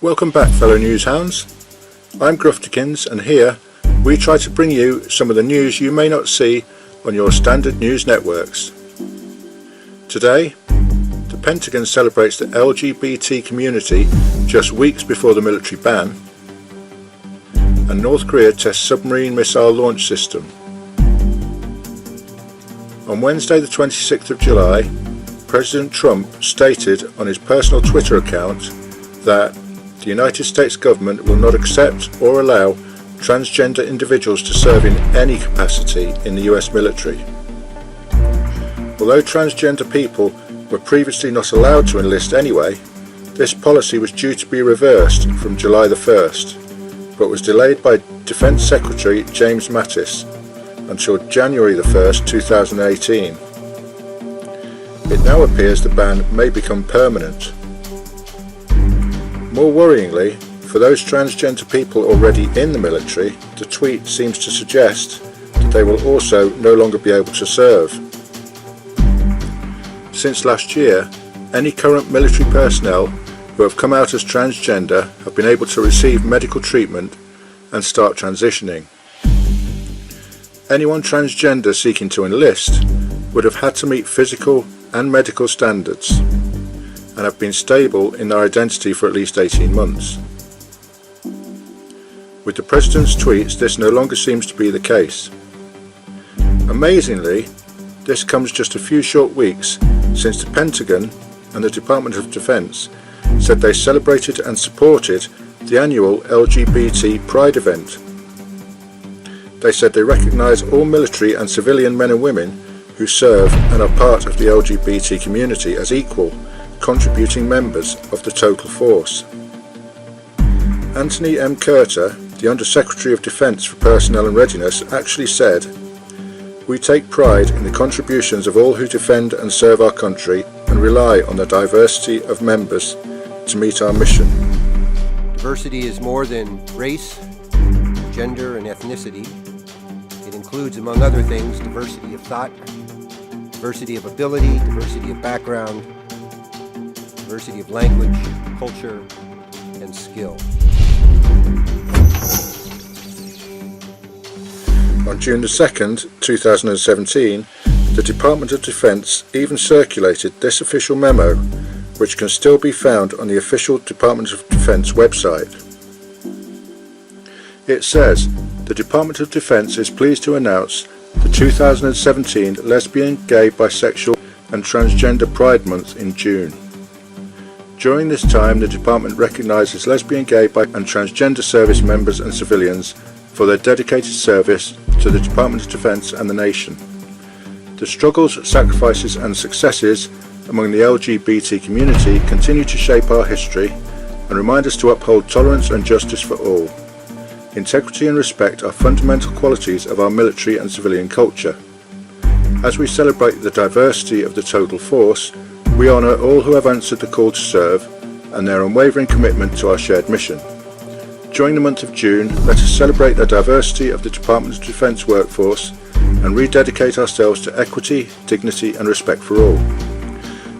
Welcome back, fellow newshounds. I'm Gruftikins, and here we try to bring you some of the news you may not see on your standard news networks. Today, the Pentagon celebrates the LGBT community just weeks before the military ban, and North Korea tests submarine missile launch system. On Wednesday the 26th of July, President Trump stated on his personal Twitter account that the United States government will not accept or allow transgender individuals to serve in any capacity in the US military. Although transgender people were previously not allowed to enlist anyway, this policy was due to be reversed from July the 1st, but was delayed by Defense Secretary James Mattis until January the 1st, 2018. It now appears the ban may become permanent. More worryingly, for those transgender people already in the military, the tweet seems to suggest that they will also no longer be able to serve. Since last year, any current military personnel who have come out as transgender have been able to receive medical treatment and start transitioning. Anyone transgender seeking to enlist would have had to meet physical and medical standards and have been stable in their identity for at least 18 months. With the President's tweets, this no longer seems to be the case. Amazingly, this comes just a few short weeks since the Pentagon and the Department of Defense said they celebrated and supported the annual LGBT Pride event. They said they recognise all military and civilian men and women who serve and are part of the LGBT community as equal, contributing members of the total force. Anthony M. Curter, the Under-Secretary of Defense for Personnel and Readiness, actually said, "We take pride in the contributions of all who defend and serve our country and rely on the diversity of members to meet our mission." Diversity is more than race, gender, and ethnicity. It includes, among other things, diversity of thought, diversity of ability, diversity of background, diversity of language, culture, and skill. On June the 2nd, 2017, the Department of Defense even circulated this official memo, which can still be found on the official Department of Defense website. It says, "The Department of Defense is pleased to announce the 2017 Lesbian, Gay, Bisexual and Transgender Pride Month in June. During this time, the Department recognises lesbian, gay, bi and transgender service members and civilians for their dedicated service to the Department of Defense and the nation. The struggles, sacrifices and successes among the LGBT community continue to shape our history and remind us to uphold tolerance and justice for all. Integrity and respect are fundamental qualities of our military and civilian culture. As we celebrate the diversity of the total force, we honour all who have answered the call to serve and their unwavering commitment to our shared mission. During the month of June, let us celebrate the diversity of the Department of Defence workforce and rededicate ourselves to equity, dignity and respect for all."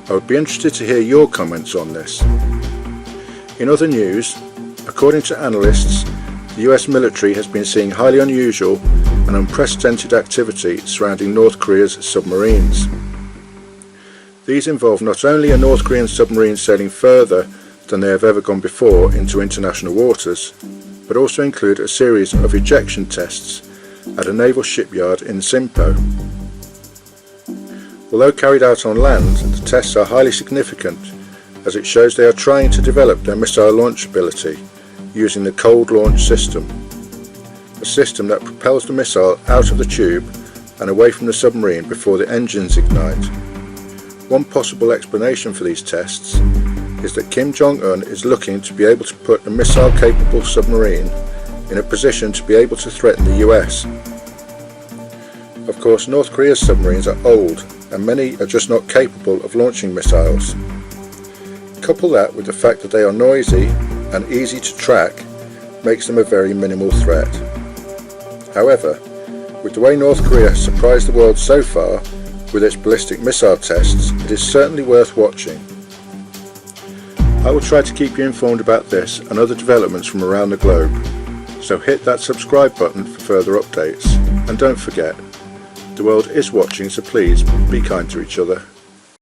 I would be interested to hear your comments on this. In other news, according to analysts, the US military has been seeing highly unusual and unprecedented activity surrounding North Korea's submarines. These involve not only a North Korean submarine sailing further than they have ever gone before into international waters, but also include a series of ejection tests at a naval shipyard in Sinpo. Although carried out on land, the tests are highly significant as it shows they are trying to develop their missile launch ability using the cold launch system, a system that propels the missile out of the tube and away from the submarine before the engines ignite. One possible explanation for these tests is that Kim Jong-un is looking to be able to put a missile-capable submarine in a position to be able to threaten the US. Of course, North Korea's submarines are old and many are just not capable of launching missiles. Couple that with the fact that they are noisy and easy to track makes them a very minimal threat. However, with the way North Korea has surprised the world so far with its ballistic missile tests, it is certainly worth watching. I will try to keep you informed about this and other developments from around the globe, so hit that subscribe button for further updates. And don't forget, the world is watching, so please be kind to each other.